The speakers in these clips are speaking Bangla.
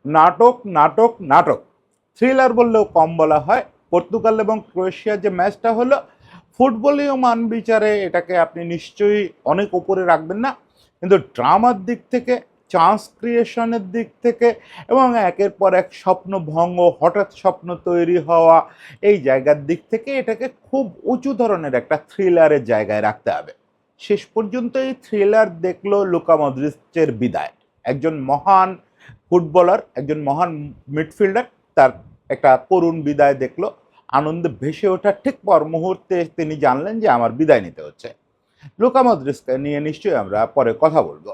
নাটক নাটক নাটক, থ্রিলার বললেও কম বলা হয়। পর্তুগাল এবং ক্রোয়েশিয়ার যে ম্যাচটা হলো, ফুটবলীয় মান বিচারে এটাকে আপনি নিশ্চয়ই অনেক উপরে রাখবেন না, কিন্তু ড্রামার দিক থেকে, চান্স ক্রিয়েশনের দিক থেকে এবং একের পর এক স্বপ্ন ভঙ্গ, হঠাৎ স্বপ্ন তৈরি হওয়া, এই জায়গার দিক থেকে এটাকে খুব উঁচু ধরনের একটা থ্রিলারের জায়গায় রাখতে হবে। শেষ পর্যন্ত এই থ্রিলার দেখলো লুকা মদ্রিচের বিদায়, একজন মহান ফুটবলার, একজন মহান মিডফিল্ডার, তার একটা করুণ বিদায় দেখলো। আনন্দে ভেসে ওঠার ঠিক পর মুহূর্তে তিনি জানলেন যে আমার বিদায় নিতে হচ্ছে। লুকা মদ্রিচকে নিয়ে নিশ্চয়ই আমরা পরে কথা বলবো।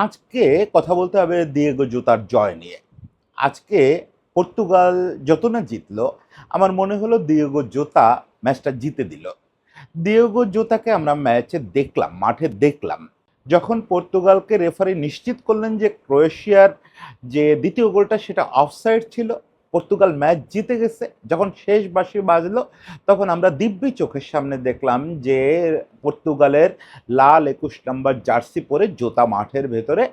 আজকে কথা বলতে হবে দিয়েগো জোতার জয় নিয়ে। আজকে পর্তুগাল যত না জিতলো, আমার মনে হলো দিয়েগো জোতা ম্যাচটা জিতে দিল। দিয়েগো জোতাকে আমরা ম্যাচে দেখলাম, মাঠে দেখলাম, যখন পর্তুগালকে রেফারি নিশ্চিত করলেন যে ক্রোয়েশিয়ার যে দ্বিতীয় গোলটা সেটা অফসাইড ছিল, পর্তুগাল ম্যাচ জিতে গেছে। যখন শেষ বাঁশি বাজলো, তখন আমরা দিব্যি চোখের সামনে দেখলাম যে পর্তুগালের লাল 21 নম্বর জার্সি পরে জোতা মাঠের ভেতরে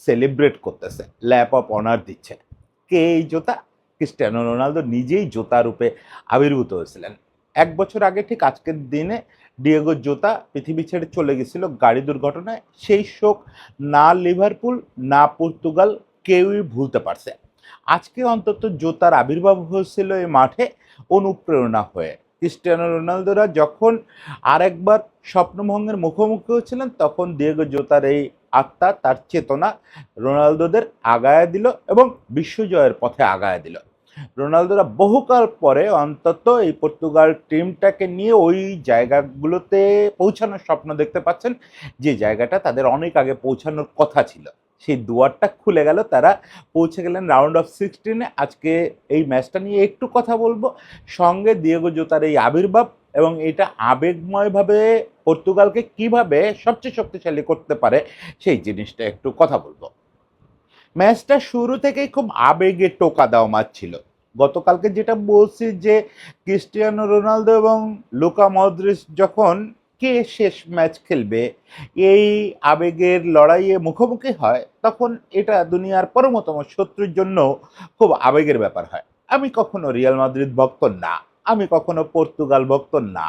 সেলিব্রেট করতেছে, ল্যাপ অফ অনার দিচ্ছে। কে এই জোতা? ক্রিস্টিয়ানো রোনালদো নিজেই জোতা রূপে আবির্ভূত হয়েছিলেন। 1 বছর আগে ঠিক আজকের দিনে ডিয়েগো জোতা পৃথিবী ছেড়ে চলে গেছিল গাড়ি দুর্ঘটনায়। সেই শোক না লিভারপুল না পর্তুগাল কেউই ভুলতে পারছে। আজকে অন্তত জোতার আবির্ভাব হয়েছিল এই মাঠে অনুপ্রেরণা হয়ে। ক্রিস্টিয়ানো রোনালদোরা যখন আরেকবার স্বপ্নভঙ্গের মুখোমুখি হচ্ছিলেন, তখন দিয়েগো জোতার এই আত্মা, তার চেতনা রোনালদোদের আগায় দিল এবং বিশ্বজয়ের পথে আগায় দিল। রোনালদোরা বহুকাল পরে অন্তত এই পর্তুগাল টিমটাকে নিয়ে ওই জায়গাগুলোতে পৌঁছানোর স্বপ্ন দেখতে পাচ্ছেন, যে জায়গাটা তাদের অনেক আগে পৌঁছানোর কথা ছিল। সেই দুয়ারটা খুলে গেল, তারা পৌঁছে গেলেন রাউন্ড অফ 16-এ। আজকে এই ম্যাচটা নিয়ে একটু কথা বলবো, সঙ্গে দিয়েগো জোতার এই আবির্ভাব এবং এটা আবেগময়ভাবে পর্তুগালকে কিভাবে সবচেয়ে শক্তিশালী করতে পারে সেই জিনিসটা একটু কথা বলবো। ম্যাচটা শুরু থেকেই খুব আবেগে টোকা দেওয়া ম্যাচ ছিল। গতকালকে যেটা বলছি যে ক্রিস্টিয়ানো রোনালদো এবং লুকা মদ্রিচ যখন কে শেষ ম্যাচ খেলবে এই আবেগের লড়াইয়ে মুখোমুখি হয়, তখন এটা দুনিয়ার পরমতম শত্রুর জন্য খুব আবেগের ব্যাপার হয়। আমি কখনো রিয়াল মাদ্রিদ ভক্ত না, আমি কখনো পর্তুগাল ভক্ত না,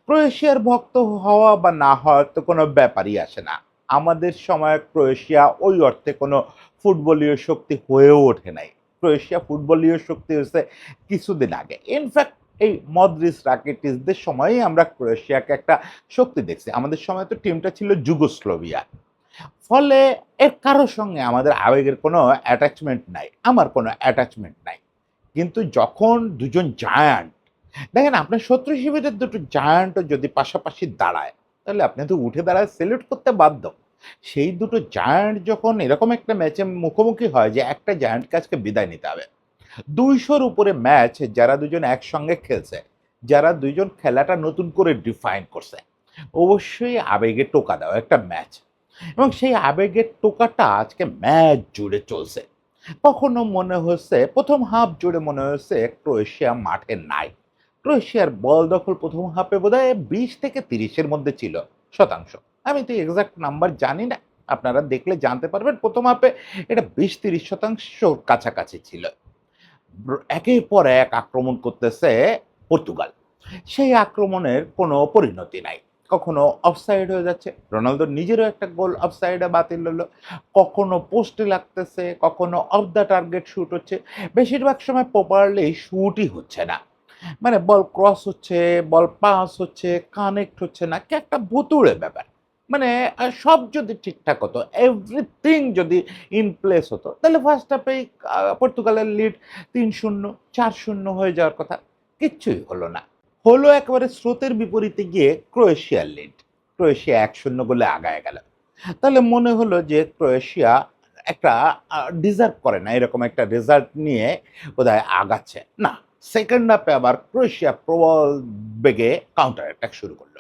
ক্রোয়েশিয়ার ভক্ত হওয়া বা না হওয়ার তো কোনো ব্যাপারই আসে না। আমাদের সময় ক্রোয়েশিয়া ওই অর্থে কোনো ফুটবলীয় শক্তি হয়েও ওঠে নাই। ক্রোয়েশিয়া ফুটবলীয় শক্তি হয়েছে কিছুদিন আগে। ইনফ্যাক্ট এই মদ্রিচ রাকিটিসদের সময়ই আমরা ক্রোয়েশিয়াকে একটা শক্তি দেখছি। আমাদের সময় তো টিমটা ছিল যুগোস্লোভিয়া। ফলে এর কারোর সঙ্গে আমাদের আবেগের কোনো অ্যাটাচমেন্ট নাই, আমার কোনো অ্যাটাচমেন্ট নাই। কিন্তু যখন দুজন জায়ান্ট, দেখেন আপনার শত্রু শিবিরের দুটো জায়ান্টও যদি পাশাপাশি দাঁড়ায়, তাহলে আপনি তো উঠে দাঁড়ায় সেলুট করতে বাধ্য। সেই দুটো জায়ান্ট যখন এরকম একটা ম্যাচে মুখোমুখি হয় যে একটা জায়ান্টকে আজকে বিদায় নিতে হবে। 200-র উপরে ম্যাচ যারা দুজন একসঙ্গে খেলছে, যারা দুইজন খেলাটা নতুন করে ডিফাইন করছে, অবশ্যই আবেগে টোকা দেওয়া একটা ম্যাচ। এবং সেই আবেগের টোকাটা আজকে ম্যাচ জুড়ে চলছে। কখনো মনে হচ্ছে প্রথম হাফ জুড়ে মনে হচ্ছে ক্রোয়েশিয়া মাঠে নাই। ক্রোয়েশিয়ার বল দখল প্রথম হাফে বোধহয় 20 থেকে 30-এর মধ্যে ছিল শতাংশ। আমি তো এক্সাক্ট নাম্বার জানি না, আপনারা দেখলে জানতে পারবেন। প্রথম হাফে এটা 20-30 শতাংশ কাছাকাছি ছিল। একের পর এক আক্রমণ করতেছে পর্তুগাল। সেই আক্রমণের কোনো পরিণতি নাই। কখনো অফসাইড হয়ে যাচ্ছে, রোনালদোর নিজেরও একটা গোল অফসাইডে বাতিল হলো। কখনো পোস্টে লাগতেছে, কখনো অফ দ্য টার্গেট শুট হচ্ছে। বেশিরভাগ সময় প্রপারলি শুটই হচ্ছে না। মানে বল ক্রস হচ্ছে, বল পাস হচ্ছে, কানেক্ট হচ্ছে না। কি একটা ভুতুড়ে ব্যাপার। মানে সব যদি ঠিকঠাক হতো, এভরিথিং যদি ইন প্লেস হতো, তাহলে ফার্স্ট হাফেই পর্তুগালের লিড 3-0, 4-0 হয়ে যাওয়ার কথা। কিচ্ছুই হলো না। হলো একেবারে স্রোতের বিপরীতে গিয়ে ক্রোয়েশিয়ার লিড। ক্রোয়েশিয়া 1-0 গোলে আগায় গেল। তাহলে মনে হলো যে ক্রোয়েশিয়া একটা ডিজার্ভ করে না এরকম একটা রেজাল্ট নিয়ে বোধহয় আগাচ্ছে। না, সেকেন্ড হাফে আবার ক্রোয়েশিয়া প্রবল বেগে কাউন্টার অ্যাটাক শুরু করলো।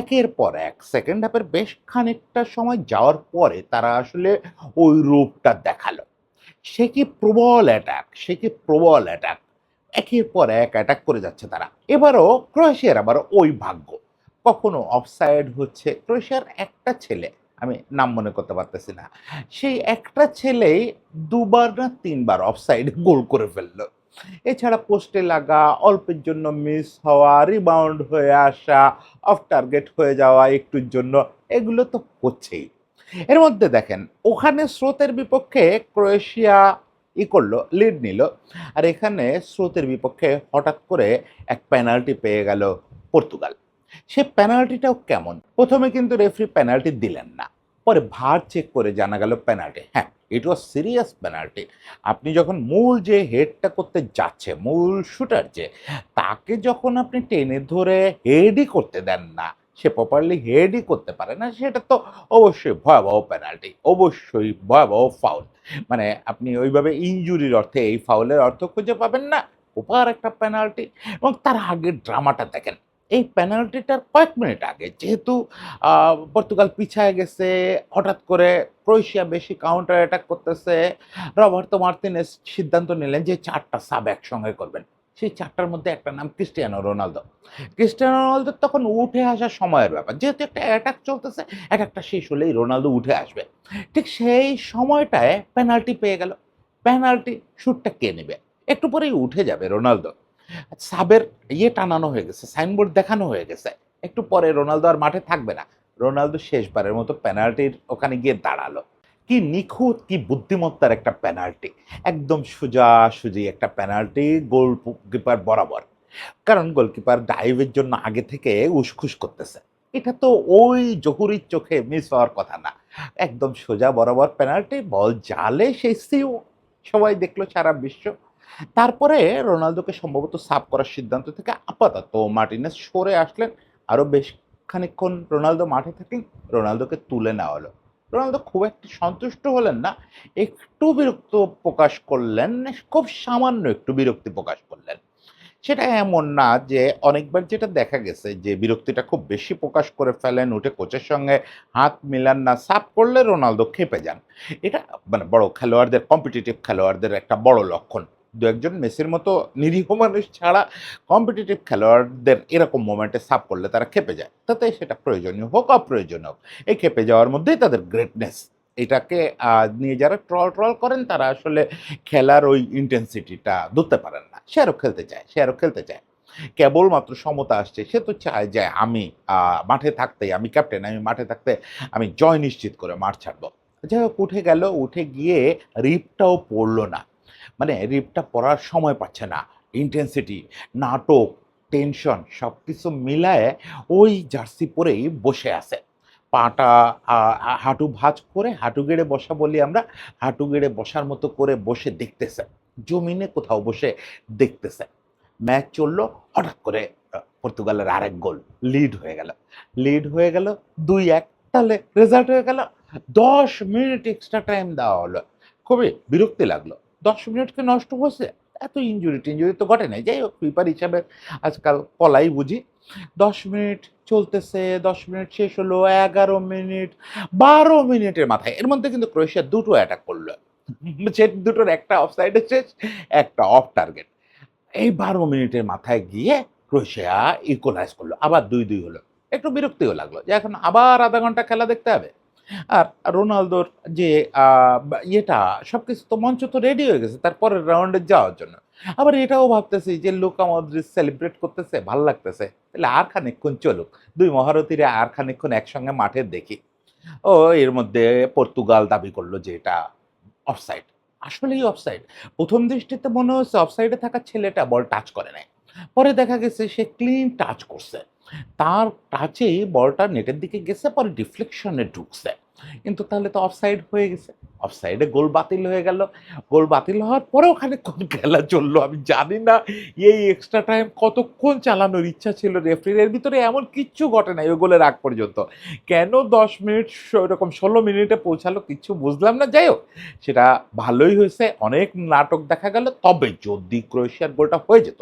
একের পর এক সেকেন্ড হাফের বেশ খানিকটা সময় যাওয়ার পরে তারা আসলে ওই রূপটা দেখালো। সে কি প্রবল অ্যাটাক, সে কি প্রবল অ্যাটাক। একের পর এক অ্যাটাক করে যাচ্ছে তারা। এবারও ক্রোয়েশিয়ার আবার ওই ভাগ্য। কখনো অফসাইড হচ্ছে। ক্রোয়েশিয়ার একটা ছেলে, আমি নাম মনে করতে পারতেছি না। সেই একটা ছেলেই ২ বার না ৩ বার অফসাইডে গোল করে ফেলল। এছাড়া পোস্টে লাগা, অল্পের জন্য মিস হওয়া, রিবাউন্ড হয়ে আসা, অফ টার্গেট হয়ে যাওয়া একটুর জন্য, এগুলো তো হচ্ছেই। এর মধ্যে দেখেন ওখানে স্রোতের বিপক্ষে ক্রোয়েশিয়া করলো, লিড নিল। আর এখানে স্রোতের বিপক্ষে হঠাৎ করে এক পেনাল্টি পেয়ে গেল পর্তুগাল। সে পেনাল্টিটাও কেমন? প্রথমে কিন্তু রেফারি পেনাল্টি দিলেন না। পরে VAR চেক করে জানা গেল পেনাল্টি। হ্যাঁ, ইট ওয়াজ সিরিয়াস পেনাল্টি। আপনি যখন মূল যে হেডটা করতে যাচ্ছে, মূল শুটার যে, তাকে যখন আপনি টেনে ধরে হেডই করতে দেন না, সে প্রপারলি হেডই করতে পারে না, সেটা তো অবশ্যই ভয়াবহ পেনাল্টি, অবশ্যই ভয়াবহ ফাউল। মানে আপনি ওইভাবে ইনজুরির অর্থে এই ফাউলের অর্থ খুঁজে পাবেন না। প্রপার একটা পেনাল্টি। এবং তার আগের ড্রামাটা দেখেন। এই পেনাল্টিটার কয়েক মিনিট আগে যেহেতু পর্তুগাল পিছায় গেছে, হঠাৎ করে ক্রোয়েশিয়া বেশি কাউন্টার অ্যাটাক করতেছে, রবার্তো মার্তিনেজ সিদ্ধান্ত নিলেন যে ৪ টা সাব একসঙ্গে করবেন। সেই ৪ টার মধ্যে একটা নাম ক্রিস্টিয়ানো রোনালদো। ক্রিস্টিয়ানো রোনালদোর তখন উঠে আসার সময়ের ব্যাপার। যেহেতু একটা অ্যাটাক চলতেছে, অ্যাটাকটা শেষ হলেই রোনালদো উঠে আসবে। ঠিক সেই সময়টায় পেনাল্টি পেয়ে গেল। পেনাল্টি শুটটা কে নেবে? একটু পরেই উঠে যাবে রোনালদো। সাবের টানানো হয়ে গেছে, সাইনবোর্ড দেখানো হয়ে গেছে। একটু পরে রোনালদো আর মাঠে থাকবে না। রোনালদো শেষবারের মতো পেনাল্টির ওখানে গিয়ে দাঁড়ালো। কি নিখুঁত, কি বুদ্ধিমত্তার একটা পেনাল্টি। একদম সোজাসুজি একটা পেনাল্টি গোলকিপার বরাবর। কারণ গোলকিপার ডাইভের জন্য আগে থেকে উসখুস করতেছে। এটা তো ওই জহুরির চোখে মিস হওয়ার কথা না। একদম সোজা বরাবর পেনাল্টি, বল জালে সেই সিউ। সবাই দেখলো, সারা বিশ্ব। তারপরে রোনালদোকে সম্ভবত সাব করার সিদ্ধান্ত থেকে আপাতত মার্টিনেজ সরে আসলেন। আরো বেশ খানিকক্ষণ রোনালদো মাঠে থাকলেন, রোনালদোকে তুলে নেওয়া হলো। রোনালদো খুব একটা সন্তুষ্ট হলেন না, একটু বিরক্ত প্রকাশ করলেন, খুব সামান্য একটু বিরক্তি প্রকাশ করলেন। সেটা এমন না যে অনেকবার যেটা দেখা গেছে যে বিরক্তিটা খুব বেশি প্রকাশ করে ফেলেন, উঠে কোচের সঙ্গে হাত মিলান না, সাফ করলে রোনালদো ক্ষেপে যান। এটা মানে বড় খেলোয়াড়দের, কম্পিটিটিভ খেলোয়াড়দের একটা বড় লক্ষণ। দু একজন মেসির মতো নিরীহ মানুষ ছাড়া কম্পিটিটিভ খেলোয়াড়দের এরকম মোমেন্টে সাফ করলে তারা ক্ষেপে যায়। তাতে সেটা প্রয়োজনীয় হোক, অপ্রয়োজনীয় হোক, এই ক্ষেপে যাওয়ার মধ্যেই তাদের গ্রেটনেস। এটাকে নিয়ে যারা ট্রল করেন তারা আসলে খেলার ওই ইন্টেন্সিটিটা ধরতে পারেন না। সে আরো খেলতে চায়, সে আরো খেলতে চায়। কেবলমাত্র সমতা আসছে, সে তো চায় যে আমি মাঠে থাকতেই, আমি ক্যাপ্টেন, আমি মাঠে থাকতে আমি জয় নিশ্চিত করে মাঠ ছাড়বো। যাই হোক, উঠে গেল, উঠে গিয়ে রিপটাও পড়ল না। মানে রিপটা পড়ার সময় পাচ্ছে না। ইন্টেন্সিটি, নাটক, টেনশন সবকিছু মিলায়ে ওই জার্সি পরেই বসে আছে। পাটা হাঁটু ভাঁজ করে, হাঁটু গেড়ে বসা বলি আমরা, হাঁটু গেড়ে বসার মতো করে বসে দেখতেছে। জমিনে কোথাও বসে দেখতেছে। ম্যাচ চলল, হঠাৎ করে পর্তুগালের আরেক গোল, লিড হয়ে গেল। লিড হয়ে গেল ২-১। তাহলে রেজাল্ট হয়ে গেল ১০ মিনিট এক্সট্রা টাইম দেওয়া হলো। খুবই বিরক্তি লাগলো। ১০ মিনিট কি নষ্ট হয়েছে? এত ইনজুরি-টিনজুরি তো ঘটে নাই। যাই হোক, কিপার হিসাবে আজকাল কলাই বুঝি। ১০ মিনিট চলতেছে, ১০ মিনিট শেষ হলো, ১১ মিনিট, ১২ মিনিটের মাথায় এর মধ্যে কিন্তু ক্রোয়েশিয়া ২ টো অ্যাটাক করল। সে দুটোর একটা অফসাইডে শেষ, একটা অফ টার্গেট। এই ১২ মিনিটের মাথায় গিয়ে ক্রোয়েশিয়া ইকুয়ালাইজ করলো। আবার ২-২ হলো। একটু বিরক্তিও লাগলো যে এখন আবার আধা ঘন্টা খেলা দেখতে হবে। আর রোনালদোর যে আ বা সবকিছু তো, মঞ্চ তো রেডি হয়ে গেছে তার পরের রাউন্ডে যাওয়ার জন্য। আবার এটাও ভাবতেছি যে লুকা মদ্রিচ সেলিব্রেট করতেছে, ভাল লাগতেছে। তাহলে আর খানিকক্ষণ চলুক। ২ মহারথীরে আর খানিকক্ষণ একসঙ্গে মাঠে দেখি। ও এর মধ্যে পর্তুগাল দাবি করল যে এটা অফসাইড। আসলেই অফসাইড। ১ম দৃষ্টিতে মনে হচ্ছে অফসাইডে থাকা ছেলেটা বল টাচ করে নাই। পরে দেখা গেছে সে ক্লিন টাচ করছে। তার টাচেই বলটা নেটের দিকে গেছে, পরে ডিফ্লেকশন এ ঢুকছে। কিন্তু তাহলে তো অফসাইড হয়ে গেছে। অফসাইডে গোল বাতিল হয়ে গেল। গোল বাতিল হওয়ার পরেও খানিকক্ষণ খেলা চলল। আমি জানি না এই এক্সট্রা টাইম কতক্ষণ চালানোর ইচ্ছা ছিল রেফারির। এর ভিতরে এমন কিচ্ছু ঘটে নাই ওই গোলের আগ পর্যন্ত। কেন ১০ মিনিট ওরকম ১৬ মিনিটে পৌঁছালো কিচ্ছু বুঝলাম না। যাই হোক, সেটা ভালোই হয়েছে। অনেক নাটক দেখা গেল। তবে যদি ক্রোয়েশিয়ার গোলটা হয়ে যেত,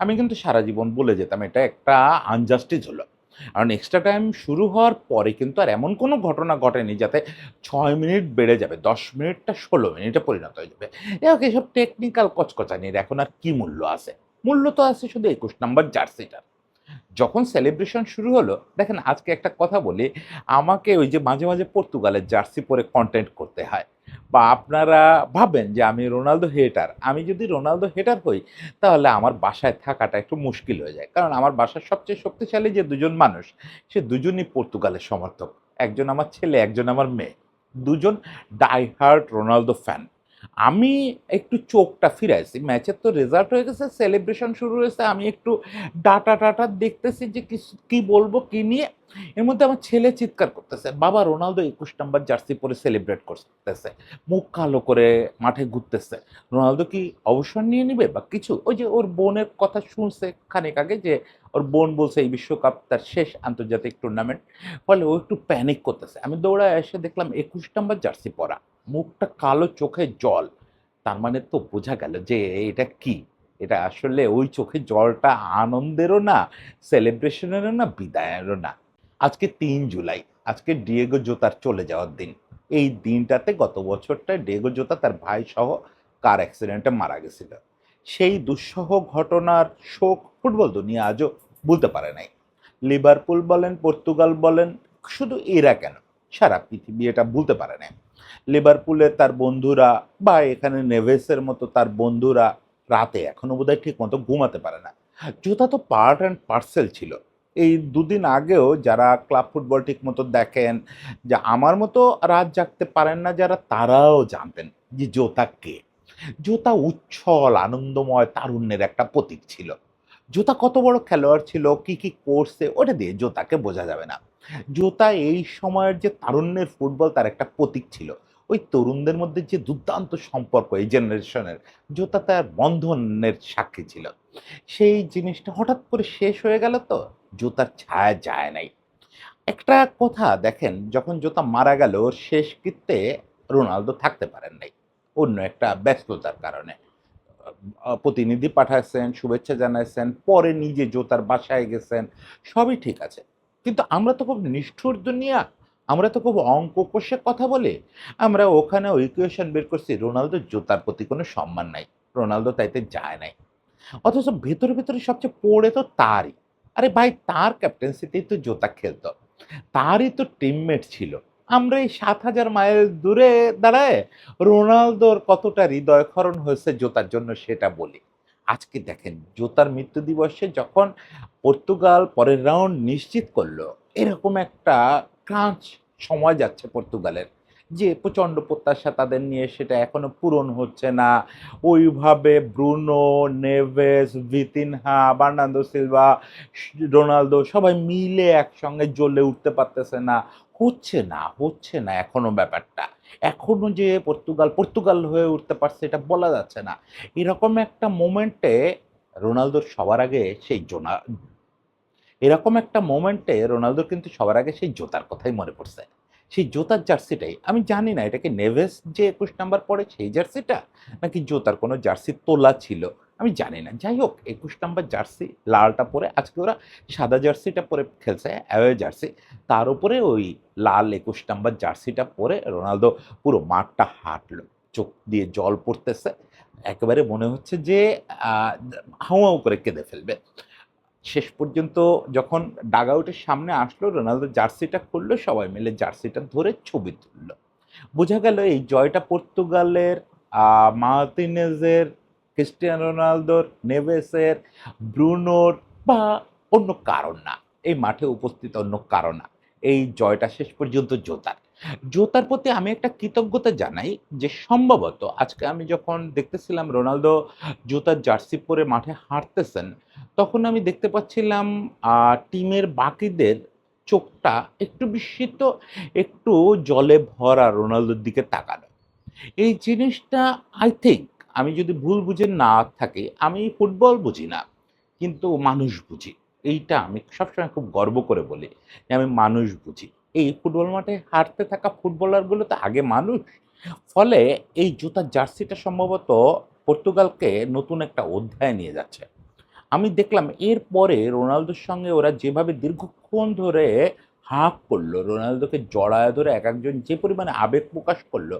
আমি কিন্তু সারা জীবন বলে যেতাম এটা একটা আনজাস্টিস হলো। কারণ এক্সট্রা টাইম শুরু হওয়ার পরে কিন্তু আর এমন কোনো ঘটনা ঘটেনি যাতে ৬ মিনিট বেড়ে যাবে। ১০ মিনিটটা ১৬ মিনিটে পরিণত হয়ে যাবে। যাই হোক, এসব টেকনিক্যাল কচকচানির এখন আর কি মূল্য আছে? মূল্য তো আছে শুধু ২১ নাম্বার জার্সিটার। যখন সেলিব্রেশন শুরু হলো, দেখেন আজকে একটা কথা বলি, আমাকে ওই যে মাঝে, মাঝে পর্তুগালের জার্সি পরে কনটেন্ট করতে হয়। বা আপনারা ভাববেন যে আমি রোনালদো হেটার। আমি যদি রোনালদো হেটার হই, তাহলে আমার বাসায় থাকাটা একটু মুশকিল হয়ে যায়। কারণ আমার বাসার সবচেয়ে শক্তিশালী যে ২ জন মানুষ, সে দুজনই পর্তুগালের সমর্থক। একজন আমার ছেলে, একজন আমার মেয়ে। ২ জন ডাই হার্ড রোনালদো ফ্যান। আমি একটু চোখটা ফিরাইছি। ম্যাচের তো রেজাল্ট হয়ে গেছে, সেলিব্রেশন শুরু হয়েছে। আমি একটু ডাটা-টাটা দেখতেছি যে কি বলবো, কি নিয়ে। এর মধ্যে আমার ছেলে চিৎকার করতেছে, "বাবা রোনালদো ২১ নাম্বার জার্সি পরে সেলিব্রেট করতেছে। মুখ কালো করে মাঠে ঘুরতেছে। রোনালদো কি অবসর নিয়ে নিবে বা কিছু?" ওই যে ওর বোনের কথা শুনছে খানিক আগে যে ওর বোন বলছে এই বিশ্বকাপ তার শেষ আন্তর্জাতিক টুর্নামেন্ট। ফলে ও একটু প্যানিক করতেছে। আমি দৌড়ায় এসে দেখলাম ২১ নাম্বার জার্সি পরা। মুখটা কালো, চোখে জল। তার মানে তো বোঝা গেল যে এটা কি? এটা আসলে ওই চোখের জলটা আনন্দেরও না, সেলিব্রেশনেরও না, বিদায়েরও না। আজকে ৩ জুলাই। আজকে ডিয়েগো জোতার চলে যাওয়ার দিন। এই দিনটাতে গত বছরটায় ডিয়েগো জোতা তার ভাইসহ কার অ্যাক্সিডেন্টে মারা গেছিল। সেই দুঃসহ ঘটনার শোক ফুটবল দুনিয়া আজও ভুলতে পারে নাই। লিভারপুল বলেন, পর্তুগাল বলেন, শুধু এরা কেন, সারা পৃথিবী এটা ভুলতে পারে নাই। লিভারপুলের তার বন্ধুরা বা এখানে নেভেসের মতো তার বন্ধুরা রাতে এখনো বোধহয় ঠিকমতো ঘুমাতে পারে না। জুতা তো পার্ট অ্যান্ড পার্সেল ছিল। এই ২ দিন আগেও যারা ক্লাব ফুটবল ঠিকমতো দেখেন, যে আমার মতো রাত জাগতে পারেন না যারা, তারাও জানতেন যে জোতা কে? জোতা উচ্ছল, আনন্দময় তারুণ্যের একটা প্রতীক ছিল। জোতা কত বড় খেলোয়াড় ছিল, কি করছে, ওটা দিয়ে জোতাকে বোঝা যাবে না। জোতা এই সময়ের যে তারুণ্যের ফুটবল তার একটা প্রতীক ছিল। ওই তরুণদের মধ্যে যে দুর্দান্ত সম্পর্ক এই জেনারেশনের, জোতা তার বন্ধনের সাক্ষী ছিল। সেই জিনিসটা হঠাৎ করে শেষ হয়ে গেল তো, জোতার ছায়া যায় নাই। একটা কথা দেখেন, যখন জোতা মারা গেল ওর শেষকৃত্যে রোনালদো থাকতে পারেন নাই। অন্য একটা ব্যস্ততার কারণে। প্রতিনিধি পাঠাইছেন, শুভেচ্ছা জানাইছেন, পরে নিজে জোতার বাসায় গেছেন, সবই ঠিক আছে। কিন্তু আমরা তো খুব নিষ্ঠুর দুনিয়া, আমরা তো খুব অঙ্ক কষে কথা বলি। আমরা ওখানেও ইকুয়েশন বের করছি, রোনালদোর জোতার প্রতি কোনো সম্মান নাই। রোনালদো তাইতে যায় নাই। অথচ ভেতরে, ভেতরে সবচেয়ে পড়ে তো তারই। আরে ভাই, তার ক্যাপ্টেন্সিতেই তো জোতা খেলতো। তারই তো টিমমেট ছিল। আমরা এই ৭,০০০ মাইল দূরে দাঁড়ায় রোনালদোর কতটা হৃদয়ক্ষরণ হয়েছে জোতার জন্য সেটা বলি। আজকে দেখেন জোতার মৃত্যু দিবসে যখন পর্তুগাল পরের রাউন্ড নিশ্চিত করল, এরকম একটা ক্রাঞ্চ সময় যাচ্ছে পর্তুগালের। যে প্রচণ্ড প্রত্যাশা তাদের নিয়ে, সেটা এখনো পূরণ হচ্ছে না। ওইভাবে Bruno, Neves, Vitinha, Bernardo Silva, Ronaldo সবাই মিলে একসঙ্গে জ্বলে উঠতে পারতেছে না। হচ্ছে না এখনো ব্যাপারটা। এখনো যে পর্তুগাল হয়ে উঠতে পারছে এটা বলা যাচ্ছে না। এরকম একটা মোমেন্টে রোনালদোর সবার আগে সেই জোনা এরকম একটা মোমেন্টে রোনালদোর কিন্তু সবার আগে সেই জোতার কথাই মনে পড়ছে। সেই জোতার জার্সিটাই। আমি জানি না এটা কি নেভেস যে ২১ নাম্বার পরে সেই জার্সিটা? নাকি জোতার কোনো জার্সি তোলা ছিল? আমি জানি না। যাই হোক ২১ নাম্বার জার্সি লালটা পরে আজকে ওরা সাদা জার্সিটা পরে খেলছে, অ্যাওয়ে জার্সি। তার উপরে ওই লাল ২১ নাম্বার জার্সিটা পরে রোনালদো পুরো মাঠটা হাঁটলো। চোখ দিয়ে জল পড়তেছে। একেবারে মনে হচ্ছে যে আ হাউ, হাউ করে কেঁদে ফেলবে। শেষ পর্যন্ত যখন ডাগআউটের সামনে আসলো, রোনালদো জার্সিটা খুললো, সবাই মিলে জার্সিটা ধরে ছবি তুলল। বোঝা গেল এই জয়টা পর্তুগালের, মার্তিনেজের, ক্রিস্টিয়ানো রোনালদোর, নেভেসের, ব্রুনোর বা অন্য কারো না। এই মাঠে উপস্থিত অন্য কারো না। এই জয়টা শেষ পর্যন্ত জোতার। জোতার প্রতি আমি একটা কৃতজ্ঞতা জানাই যে সম্ভবত আজকে আমি যখন দেখতেছিলাম রোনালদো জোতার জার্সি পরে মাঠে হাঁটতেছেন, তখন আমি দেখতে পাচ্ছিলাম টিমের বাকিদের চোখটা একটু বিস্মিত, একটু জলে ভরা রোনালদোর দিকে তাকানো। এই জিনিসটা আই থিংক, আমি যদি ভুল বুঝে না থাকি, আমি ফুটবল বুঝি না, কিন্তু মানুষ বুঝি। এইটা আমি সবসময় খুব গর্ব করে বলি যে আমি মানুষ বুঝি। এই ফুটবল মাঠে হাঁটতে থাকা ফুটবলারগুলো তো আগে মানুষ। ফলে এই জুতার জার্সিটা সম্ভবত পর্তুগালকে নতুন একটা অধ্যায়ে নিয়ে যাচ্ছে। আমি দেখলাম এরপরে রোনালদোর সঙ্গে ওরা যেভাবে দীর্ঘক্ষণ ধরে হাঁক করলো, রোনালদোকে জড়ায় ধরে একেকজন যে পরিমাণে আবেগ প্রকাশ করলো,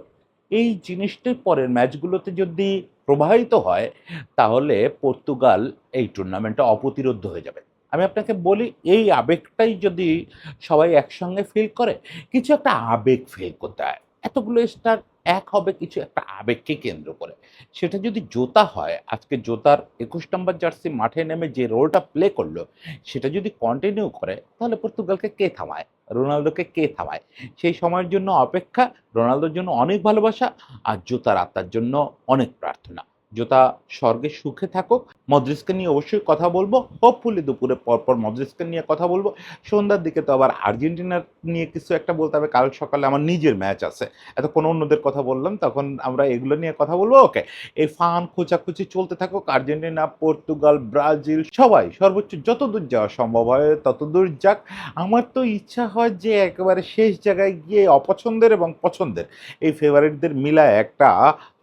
এই জিনিসটাই পরের ম্যাচগুলোতে যদি প্রবাহিত হয়, তাহলে পর্তুগাল এই টুর্নামেন্টে অপ্রতিরোধ্য হয়ে যাবে। আমি আপনাকে বলি এই আবেগটাই যদি সবাই একসঙ্গে ফিল করে, কিছু একটা আবেগ ফিল করতে হয়। এতগুলো স্টার এক হবে কিছু একটা আবেগকে কেন্দ্র করে। সেটা যদি জোতা হয়, আজকে জোতার ২১ নম্বর জার্সি মাঠে নেমে যে রোলটা প্লে করল, সেটা যদি কন্টিনিউ করে তাহলে পর্তুগালকে কে থামায়? রোনালদোকে কে থামায়? সেই সময়ের জন্য অপেক্ষা, রোনালদোর জন্য অনেক ভালোবাসা, আর জোতার আত্মার জন্য অনেক প্রার্থনা। জোতা স্বর্গে সুখে থাকুক। মদ্রিজকে নিয়ে অবশ্যই কথা বলবো। হোপফুলি দুপুরে পরপর মদ্রিজকে নিয়ে কথা বলবো। সন্ধ্যার দিকে তো আবার আর্জেন্টিনার নিয়ে কিছু একটা বলতে হবে। কাল সকালে আমার নিজের ম্যাচ আছে। এতক্ষণ অন্যদের কথা বললাম, তখন আমরা এগুলো নিয়ে কথা বলবো। ওকে। এই ফান খোঁচাখুচি চলতে থাকুক। আর্জেন্টিনা, পর্তুগাল, ব্রাজিল সবাই সর্বোচ্চ যতদূর যাওয়া সম্ভব হয় ততদূর যাক। আমার তো ইচ্ছা হয় যে একেবারে শেষ জায়গায় গিয়ে অপছন্দের এবং পছন্দের এই ফেভারিটদের মিলায় একটা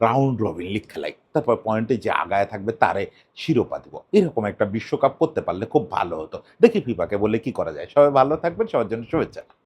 রাউন্ড রবিন লিগ খেলাই। তারপর পয়েন্টে যে আগায় থাকবে তারে শিরোপা দিব। এরকম একটা বিশ্বকাপ করতে পারলে খুব ভালো হতো। দেখি ফিফাকে বলে কি করা যায়। সবাই ভালো থাকবেন। সবার জন্য শুভেচ্ছা।